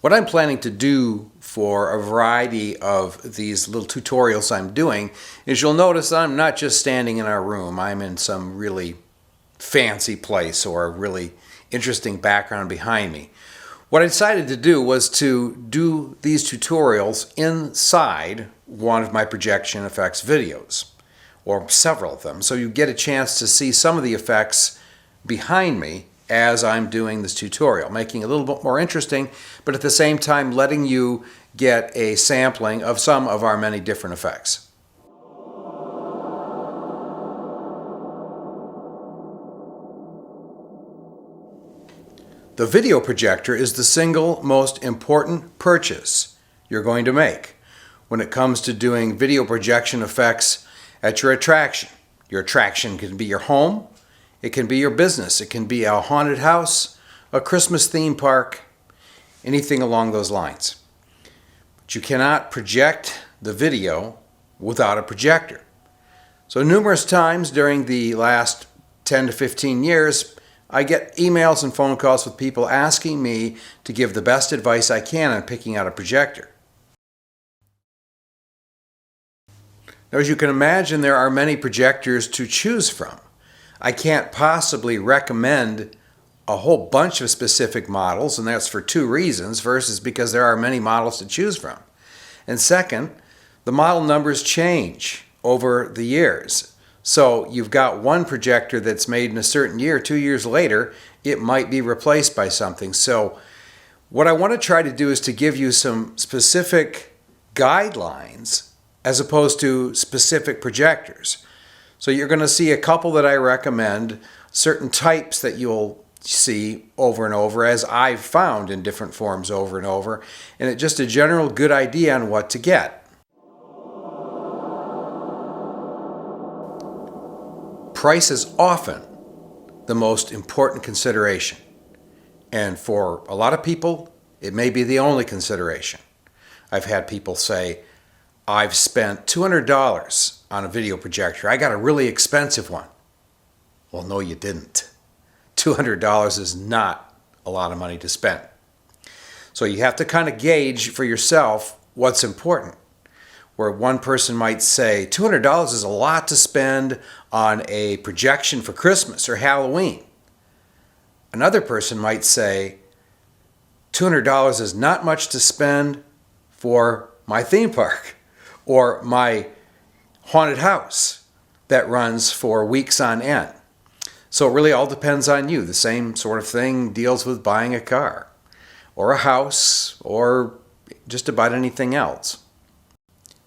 What I'm planning to do for a variety of these little tutorials I'm doing is you'll notice I'm not just standing in our room. I'm in some really fancy place or a really interesting background behind me. What I decided to do was to do these tutorials inside one of my projection effects videos, or several of them, so you get a chance to see some of the effects behind me as I'm doing this tutorial, making it a little bit more interesting, but at the same time letting you get a sampling of some of our many different effects. The video projector is the single most important purchase you're going to make when it comes to doing video projection effects at your attraction. Your attraction can be your home, it can be your business, it can be a haunted house, a Christmas theme park, anything along those lines. But you cannot project the video without a projector. So numerous times during the last 10 to 15 years, I get emails and phone calls with people asking me to give the best advice I can on picking out a projector. Now, as you can imagine, there are many projectors to choose from. I can't possibly recommend a whole bunch of specific models, and that's for two reasons. First is because there are many models to choose from. And second, the model numbers change over the years. So you've got one projector that's made in a certain year, 2 years later, it might be replaced by something. So what I want to try to do is to give you some specific guidelines as opposed to specific projectors. So you're going to see a couple that I recommend, certain types that you'll see over and over, as I've found in different forms over and over, and it's just a general good idea on what to get. Price is often the most important consideration, and for a lot of people, it may be the only consideration. I've had people say, I've spent $200 on a video projector. I got a really expensive one. Well, no, you didn't. $200 is not a lot of money to spend. So you have to kind of gauge for yourself what's important. Where one person might say, $200 is a lot to spend on a projection for Christmas or Halloween. Another person might say, $200 is not much to spend for my theme park or my haunted house that runs for weeks on end. So it really all depends on you. The same sort of thing deals with buying a car or a house or just about anything else.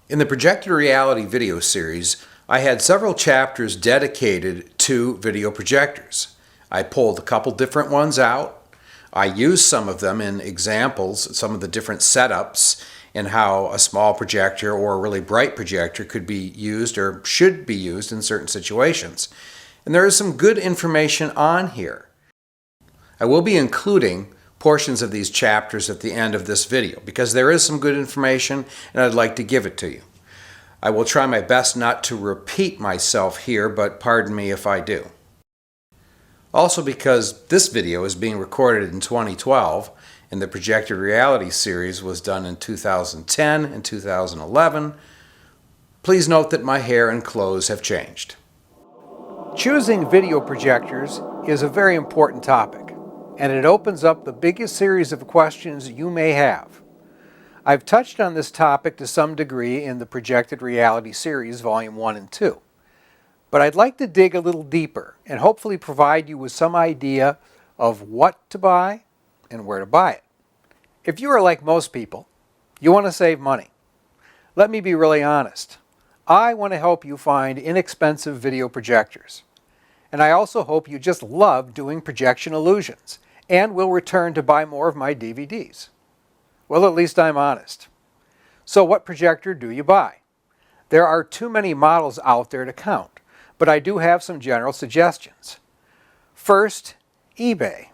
In the Projector Reality video series, I had several chapters dedicated to video projectors. I pulled a couple different ones out. I used some of them in examples, some of the different setups, and how a small projector or a really bright projector could be used or should be used in certain situations. And there is some good information on here. I will be including portions of these chapters at the end of this video because there is some good information and I'd like to give it to you. I will try my best not to repeat myself here, but pardon me if I do. Also, because this video is being recorded in 2012 and the Projector Reality series was done in 2010 and 2011, please note that my hair and clothes have changed. Choosing video projectors is a very important topic, and it opens up the biggest series of questions you may have. I've touched on this topic to some degree in the Projected Reality series, Volume 1 and 2. But I'd like to dig a little deeper and hopefully provide you with some idea of what to buy and where to buy it. If you are like most people, you want to save money. Let me be really honest. I want to help you find inexpensive video projectors. And I also hope you just love doing projection illusions and will return to buy more of my DVDs. Well, at least I'm honest. So what projector do you buy? There are too many models out there to count, but I do have some general suggestions. First, eBay.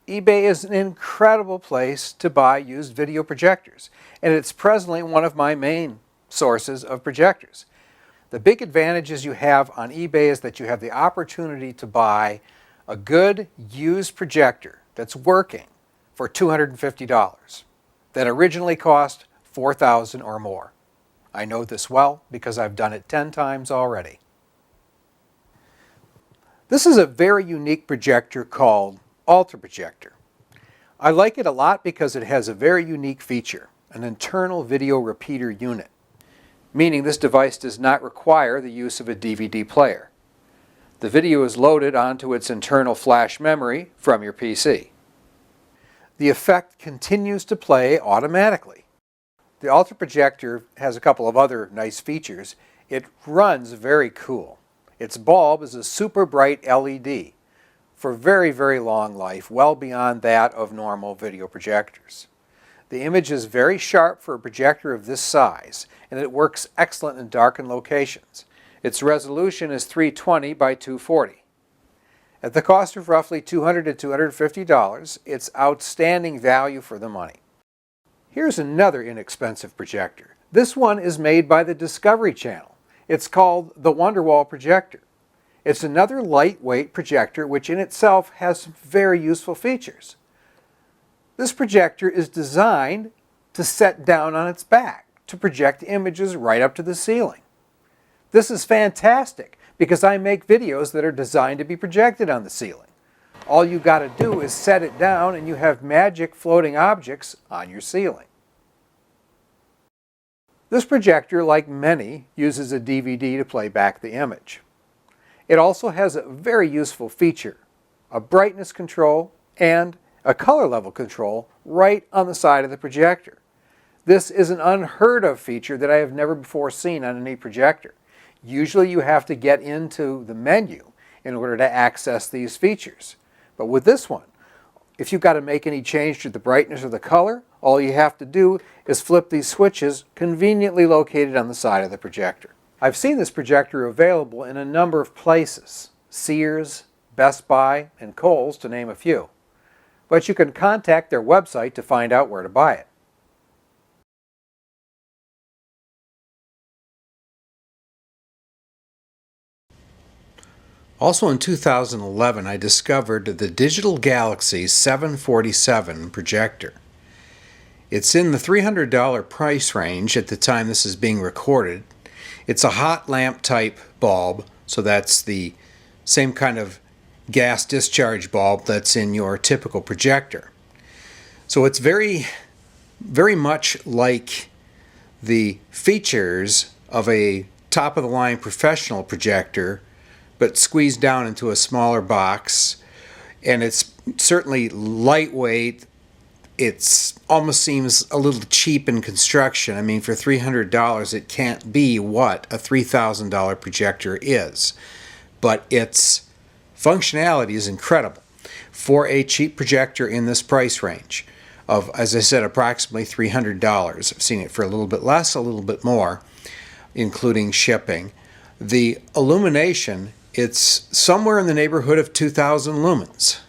eBay is an incredible place to buy used video projectors, and it's presently one of my main sources of projectors. The big advantages you have on eBay is that you have the opportunity to buy a good used projector that's working for $250. that originally cost $4,000 or more. I know this well because I've done it 10 times already. This is a very unique projector called Ultra Projector. I like it a lot because it has a very unique feature, an internal video repeater unit, meaning this device does not require the use of a DVD player. The video is loaded onto its internal flash memory from your PC. The effect continues to play automatically. The Ultra Projector has a couple of other nice features. It runs very cool. Its bulb is a super bright LED for very, very long life, well beyond that of normal video projectors. The image is very sharp for a projector of this size, and it works excellent in darkened locations. Its resolution is 320 by 240. At the cost of roughly $200 to $250, it's outstanding value for the money. Here's another inexpensive projector. This one is made by the Discovery Channel. It's called the Wonderwall Projector. It's another lightweight projector which in itself has some very useful features. This projector is designed to set down on its back to project images right up to the ceiling. This is fantastic because I make videos that are designed to be projected on the ceiling. All you got to do is set it down and you have magic floating objects on your ceiling. This projector, like many, uses a DVD to play back the image. It also has a very useful feature, a brightness control and a color level control right on the side of the projector. This is an unheard of feature that I have never before seen on any projector. Usually you have to get into the menu in order to access these features. But with this one, if you've got to make any change to the brightness or the color, all you have to do is flip these switches conveniently located on the side of the projector. I've seen this projector available in a number of places, Sears, Best Buy, and Kohl's to name a few. But you can contact their website to find out where to buy it. Also in 2011, I discovered the Digital Galaxy 747 projector. It's in the $300 price range at the time this is being recorded. It's a hot lamp type bulb, so that's the same kind of gas discharge bulb that's in your typical projector. So it's very, very much like the features of a top-of-the-line professional projector, but squeezed down into a smaller box, and it's certainly lightweight. It almost seems a little cheap in construction. I mean, for $300 it can't be what a $3,000 projector is, but its functionality is incredible for a cheap projector in this price range of, as I said, approximately $300. I've seen it for a little bit less, a little bit more, including shipping. The illumination, it's somewhere in the neighborhood of 2,000 lumens.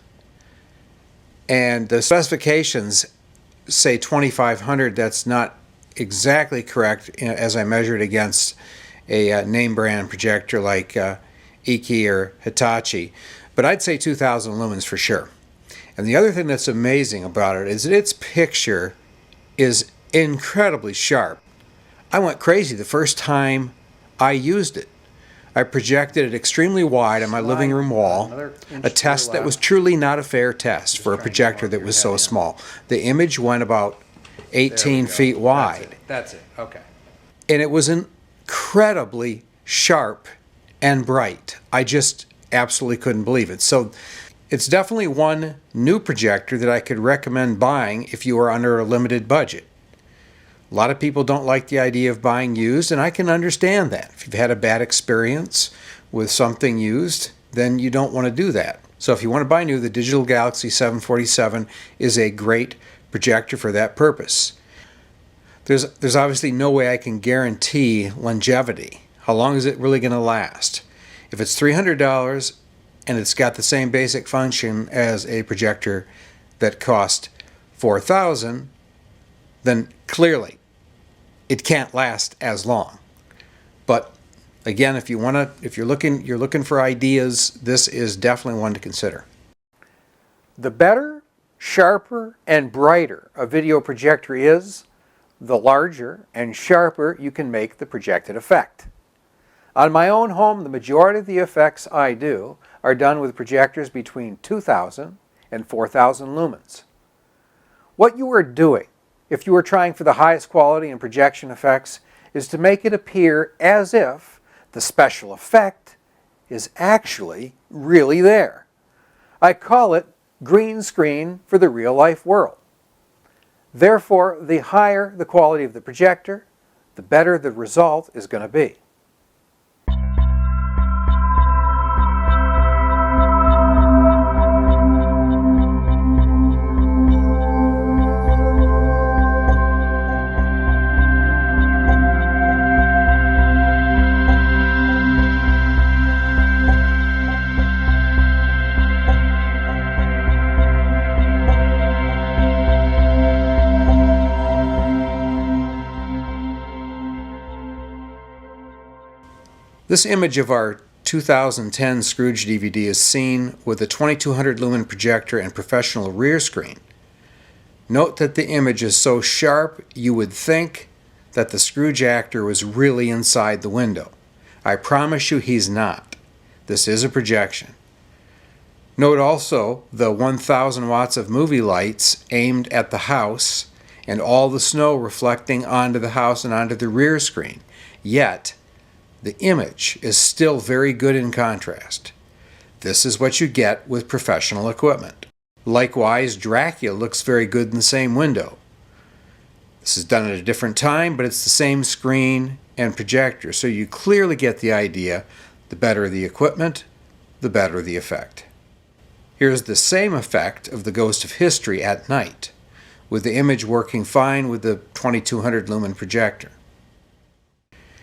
And the specifications say 2,500. That's not exactly correct as I measured against a name brand projector like Iki or Hitachi. But I'd say 2,000 lumens for sure. And the other thing that's amazing about it is that its picture is incredibly sharp. I went crazy the first time I used it. I projected it extremely wide on my living room wall, a test that was truly not a fair test for a projector that was so small. The image went about 18 feet wide. That's it. Okay. And it was incredibly sharp and bright. I just absolutely couldn't believe it. So it's definitely one new projector that I could recommend buying if you are under a limited budget. A lot of people don't like the idea of buying used, and I can understand that. If you've had a bad experience with something used, then you don't want to do that. So if you want to buy new, the Digital Galaxy 747 is a great projector for that purpose. There's obviously no way I can guarantee longevity. How long is it really going to last? If it's $300 and it's got the same basic function as a projector that cost $4,000, then clearly it can't last as long. But again, if you're looking for ideas, this is definitely one to consider. The better sharper and brighter a video projector is, the larger and sharper you can make the projected effect. On my own home, the majority of the effects I do are done with projectors between 2,000 and 4,000 lumens. What you are doing, if you are trying for the highest quality in projection effects, is to make it appear as if the special effect is actually really there. I call it green screen for the real-life world. Therefore, the higher the quality of the projector, the better the result is going to be. This image of our 2010 Scrooge DVD is seen with a 2200 lumen projector and professional rear screen. Note that the image is so sharp you would think that the Scrooge actor was really inside the window. I promise you he's not. This is a projection. Note also the 1000 watts of movie lights aimed at the house and all the snow reflecting onto the house and onto the rear screen. Yet, the image is still very good in contrast. This is what you get with professional equipment. Likewise, Dracula looks very good in the same window. This is done at a different time, but it's the same screen and projector, so you clearly get the idea. The better the equipment, the better the effect. Here's the same effect of the Ghost of History at night, with the image working fine with the 2200 lumen projector.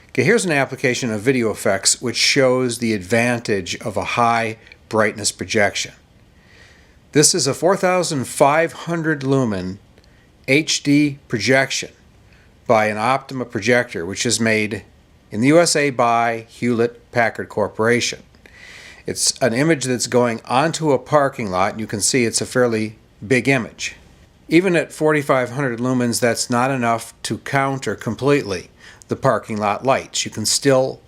Okay, here's an application of video effects which shows the advantage of a high brightness projection. This is a 4500 lumen HD projection by an Optima projector, which is made in the USA by Hewlett-Packard Corporation. It's an image that's going onto a parking lot, and you can see it's a fairly big image. Even at 4500 lumens, that's not enough to counter completely the parking lot lights. You can still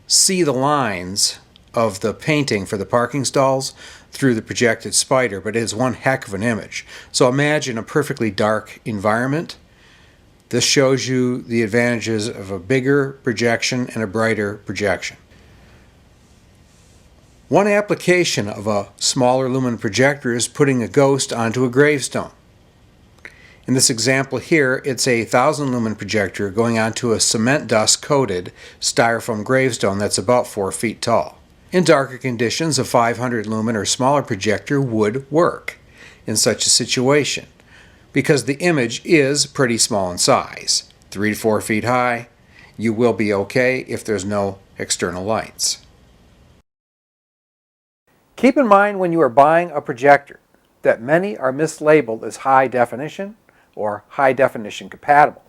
see the lines of the painting for the parking stalls through the projected spider, but it is one heck of an image. So imagine a perfectly dark environment. This shows you the advantages of a bigger projection and a brighter projection. One application of a smaller lumen projector is putting a ghost onto a gravestone. In this example here, it's a 1000 lumen projector going onto a cement dust coated styrofoam gravestone that's about 4 feet tall. In darker conditions, a 500 lumen or smaller projector would work in such a situation because the image is pretty small in size, 3 to 4 feet high. You will be okay if there's no external lights. Keep in mind when you are buying a projector that many are mislabeled as high definition or high definition compatible.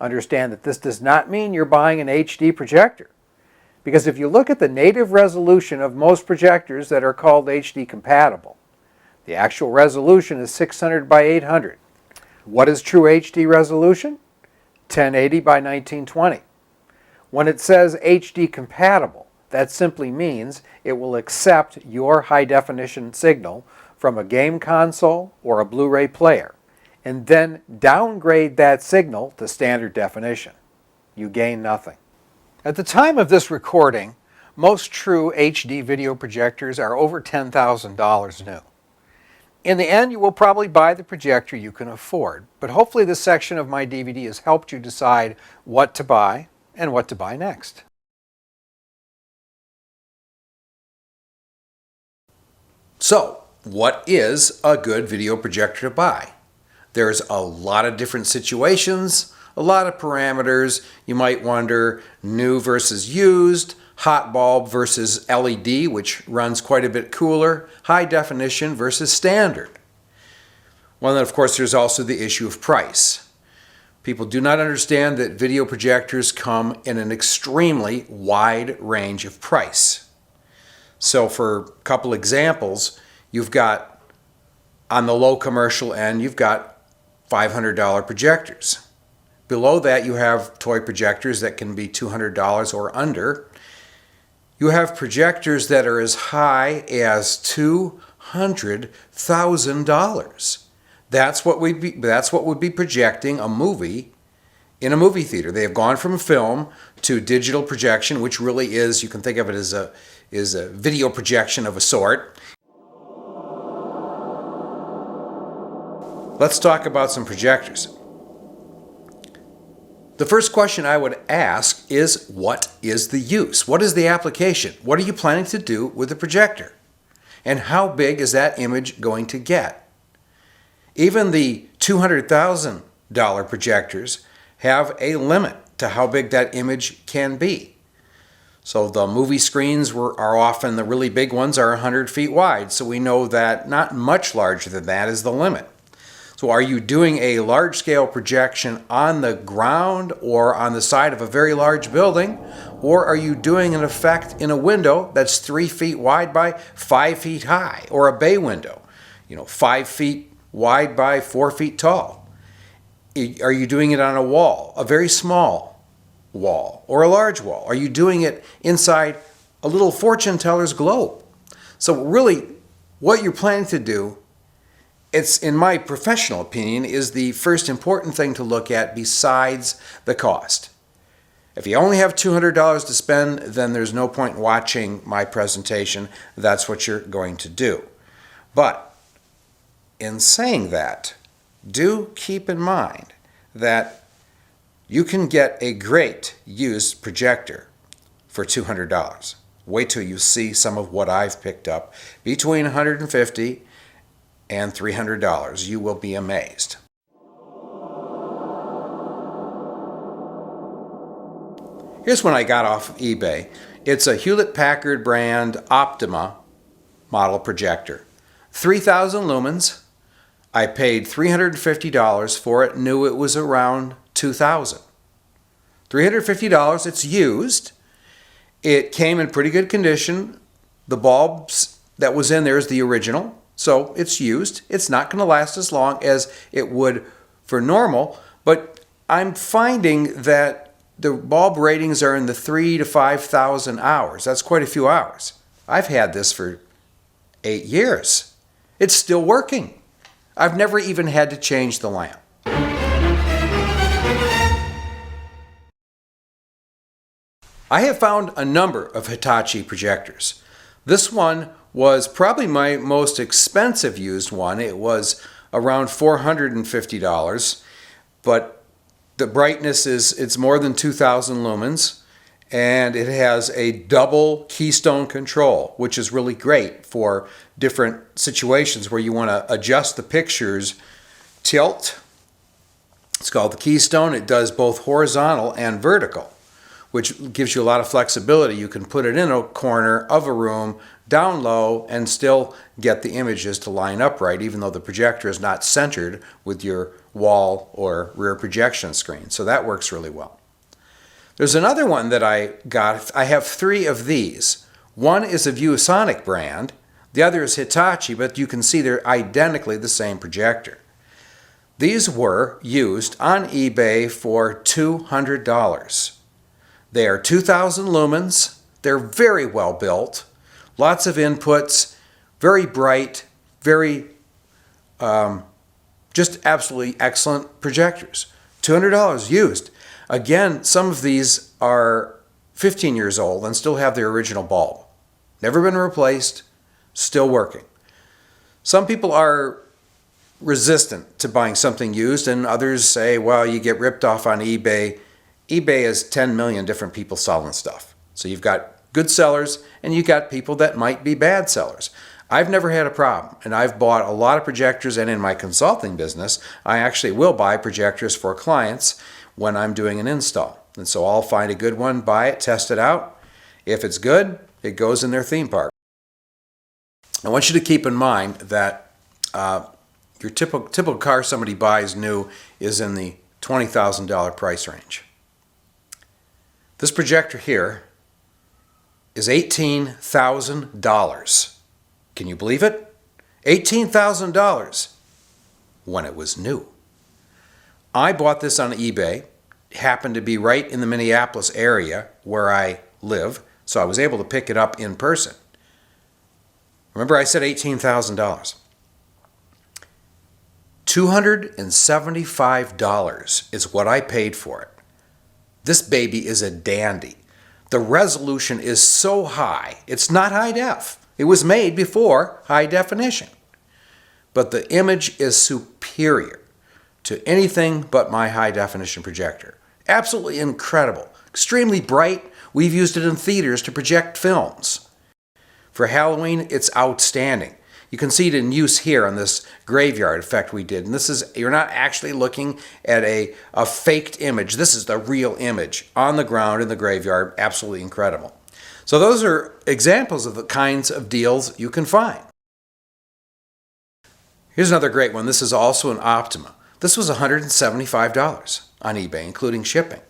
Understand that this does not mean you're buying an HD projector, because if you look at the native resolution of most projectors that are called HD compatible, the actual resolution is 600 by 800. What is true HD resolution? 1080 by 1920. When it says HD compatible, that simply means it will accept your high definition signal from a game console or a Blu-ray player, and then downgrade that signal to standard definition. You gain nothing. At the time of this recording, most true HD video projectors are over $10,000 new. In the end, you will probably buy the projector you can afford, but hopefully this section of my DVD has helped you decide what to buy and what to buy next. So, what is a good video projector to buy? There's a lot of different situations, a lot of parameters. You might wonder new versus used, hot bulb versus LED, which runs quite a bit cooler, high definition versus standard. Well, then of course there's also the issue of price. People do not understand that video projectors come in an extremely wide range of price. So for a couple examples, you've got On the low commercial end, you've got $500 projectors. Below that, you have toy projectors that can be $200 or under. You have projectors that are as high as $200,000. That's what would be projecting a movie in a movie theater. They have gone from film to digital projection, which really is, you can think of it as a video projection of a sort. Let's talk about some projectors. The first question I would ask is, what is the use? What is the application? What are you planning to do with the projector? And how big is that image going to get? Even the $200,000 projectors have a limit to how big that image can be. So the movie screens are often, the really big ones are 100 feet wide, so we know that not much larger than that is the limit. So are you doing a large-scale projection on the ground or on the side of a very large building? Or are you doing an effect in a window that's 3 feet wide by 5 feet high, or a bay window, 5 feet wide by 4 feet tall? Are you doing it on a wall, a very small wall, or a large wall? Are you doing it inside a little fortune teller's globe? So really, what you're planning to do, it's, in my professional opinion, is the first important thing to look at besides the cost. If you only have $200 to spend, then there's no point watching my presentation. That's what you're going to do. But in saying that, do keep in mind that you can get a great used projector for $200. Wait till you see some of what I've picked up between $150 and $300. You will be amazed. Here's one I got off of eBay. It's a Hewlett-Packard brand Optima model projector. 3,000 lumens. I paid $350 for it, knew it was around $2,000. $350, it's used. It came in pretty good condition. The bulbs that was in there is the original. So it's used. It's not going to last as long as it would for normal, but I'm finding that the bulb ratings are in the 3,000 to 5,000 hours. That's quite a few hours. I've had this for 8 years. It's still working. I've never even had to change the lamp. I have found a number of Hitachi projectors. This one was probably my most expensive used one. It was around $450, but the brightness it's more than 2,000 lumens, and it has a double keystone control, which is really great for different situations where you want to adjust the picture's tilt. It's called the keystone. It does both horizontal and vertical, which gives you a lot of flexibility. You can put it in a corner of a room, down low, and still get the images to line up right, even though the projector is not centered with your wall or rear projection screen. So that works really well. There's another one that I got. I have 3 of these. One is a ViewSonic brand. The other is Hitachi, but you can see they're identically the same projector. These were used on eBay for $200. They are 2,000 lumens. They're very well built. Lots of inputs, very bright, very just absolutely excellent projectors. $200 used. Again, some of these are 15 years old and still have their original bulb. Never been replaced, still working. Some people are resistant to buying something used, and others say, well, you get ripped off on eBay. eBay is 10 million different people selling stuff. So you've got good sellers, and you've got people that might be bad sellers. I've never had a problem, and I've bought a lot of projectors, and in my consulting business, I actually will buy projectors for clients when I'm doing an install. And so I'll find a good one, buy it, test it out. If it's good, it goes in their theme park. I want you to keep in mind that your typical car somebody buys new is in the $20,000 price range. This projector here is $18,000. Can you believe it? $18,000 when it was new. I bought this on eBay. It happened to be right in the Minneapolis area where I live, so I was able to pick it up in person. Remember I said $18,000. $275 is what I paid for it. This baby is a dandy. The resolution is so high, it's not high def. It was made before high definition. But the image is superior to anything but my high definition projector. Absolutely incredible. Extremely bright. We've used it in theaters to project films. For Halloween, it's outstanding. You can see it in use here on this graveyard effect we did. And this is, you're not actually looking at a faked image. This is the real image on the ground in the graveyard. Absolutely incredible. So those are examples of the kinds of deals you can find. Here's another great one. This is also an Optima. This was $175 on eBay, including shipping.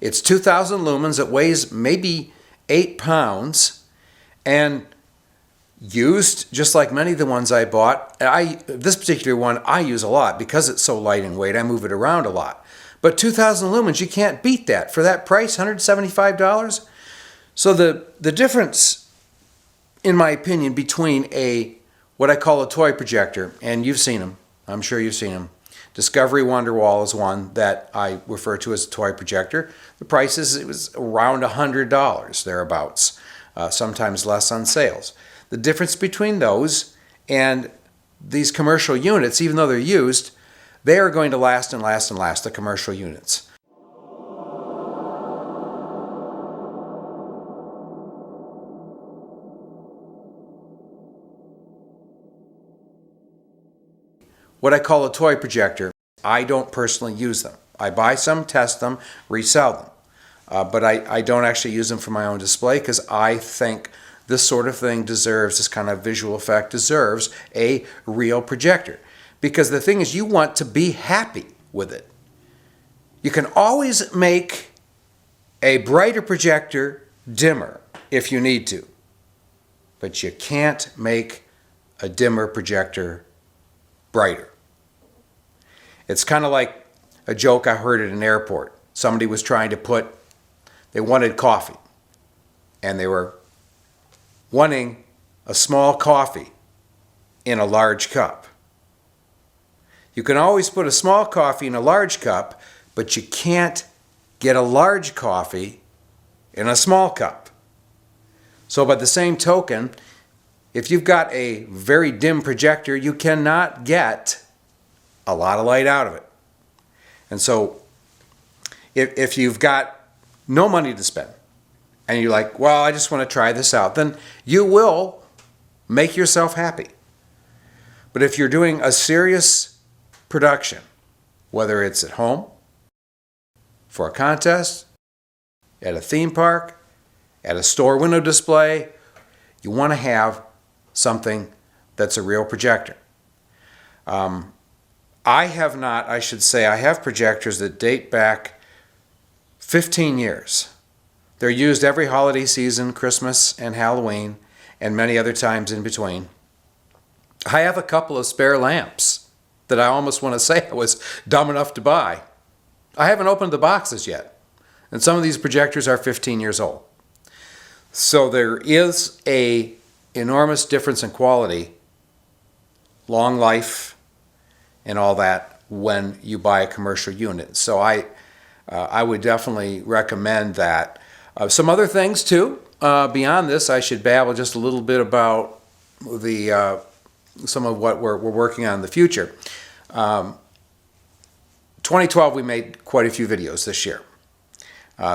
It's 2,000 lumens. It weighs maybe 8 pounds. And used, just like many of the ones I bought, this particular one I use a lot because it's so light in weight. I move it around a lot. But 2,000 lumens, you can't beat that. For that price, $175. So the difference, in my opinion, between what I call a toy projector, and you've seen them, I'm sure you've seen them. Discovery Wonderwall is one that I refer to as a toy projector. The price it was around $100, thereabouts, sometimes less on sales. The difference between those and these commercial units, even though they're used, they are going to last and last and last, the commercial units. What I call a toy projector, I don't personally use them. I buy some, test them, resell them. But I don't actually use them for my own display because I think this sort of thing deserves, this kind of visual effect deserves a real projector. Because the thing is, you want to be happy with it. You can always make a brighter projector dimmer if you need to. But you can't make a dimmer projector brighter. It's kind of like a joke I heard at an airport. Somebody was trying to they wanted coffee, and they were wanting a small coffee in a large cup. You can always put a small coffee in a large cup, but you can't get a large coffee in a small cup. So by the same token, if you've got a very dim projector, you cannot get a lot of light out of it. And so if you've got no money to spend and you're like, well, I just want to try this out, then you will make yourself happy. But if you're doing a serious production, whether it's at home, for a contest, at a theme park, at a store window display, you want to have something that's a real projector. I have projectors that date back 15 years. They're used every holiday season, Christmas and Halloween, and many other times in between. I have a couple of spare lamps that I almost want to say I was dumb enough to buy. I haven't opened the boxes yet, and some of these projectors are 15 years old. So there is an enormous difference in quality, long life, and all that when you buy a commercial unit. So I would definitely recommend that. Some other things too, beyond this, I should babble just a little bit about some of what we're working on in the future. 2012, we made quite a few videos this year.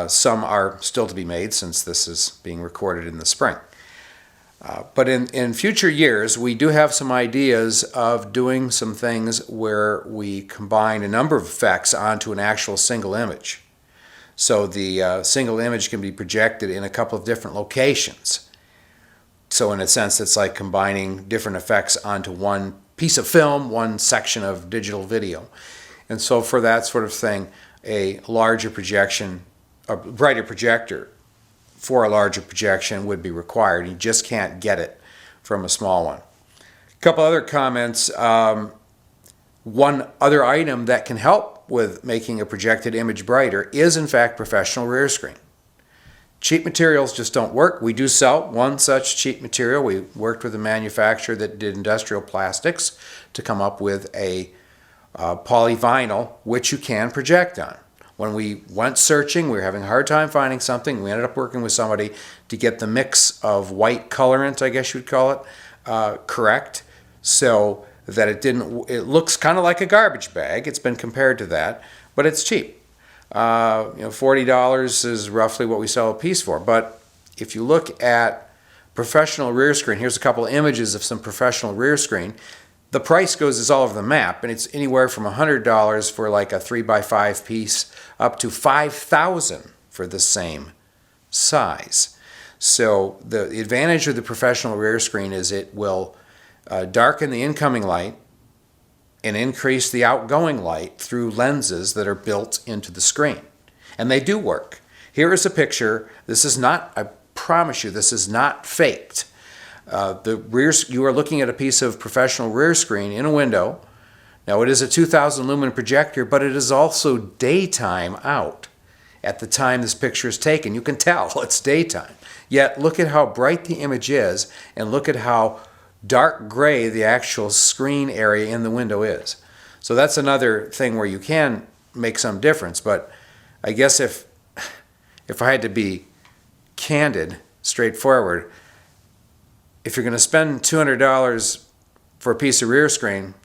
Some are still to be made since this is being recorded in the spring. But in future years, we do have some ideas of doing some things where we combine a number of effects onto an actual single image. So the single image can be projected in a couple of different locations. So in a sense, it's like combining different effects onto one piece of film, one section of digital video. And so for that sort of thing, a larger projection, a brighter projector for a larger projection would be required. You just can't get it from a small one. Couple other comments. One other item that can help with making a projected image brighter is in fact professional rear screen. Cheap materials just don't work. We do sell one such cheap material. We worked with a manufacturer that did industrial plastics to come up with a polyvinyl which you can project on. When we went searching, we were having a hard time finding something. We ended up working with somebody to get the mix of white colorant, I guess you'd call it, correct, so that it looks kind of like a garbage bag. It's been compared to that, but it's cheap. $40 is roughly what we sell a piece for. But if you look at professional rear screen, here's a couple of images of some professional rear screen. The price is all over the map, and it's anywhere from $100 for like a 3x5 piece up to $5,000 for the same size. So the advantage of the professional rear screen is it will darken the incoming light and increase the outgoing light through lenses that are built into the screen. And they do work. Here is a picture. This is not, I promise you, this is not faked. You are looking at a piece of professional rear screen in a window. Now it is a 2000 lumen projector, but it is also daytime out at the time this picture is taken. You can tell it's daytime. Yet look at how bright the image is, and look at how dark gray the actual screen area in the window is. So that's another thing where you can make some difference. But I guess if I had to be candid, straightforward, if you're going to spend $200 for a piece of rear screen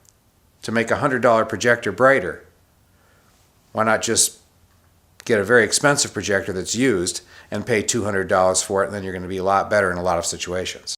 to make a $100 projector brighter, why not just get a very expensive projector that's used and pay $200 for it, and then you're going to be a lot better in a lot of situations.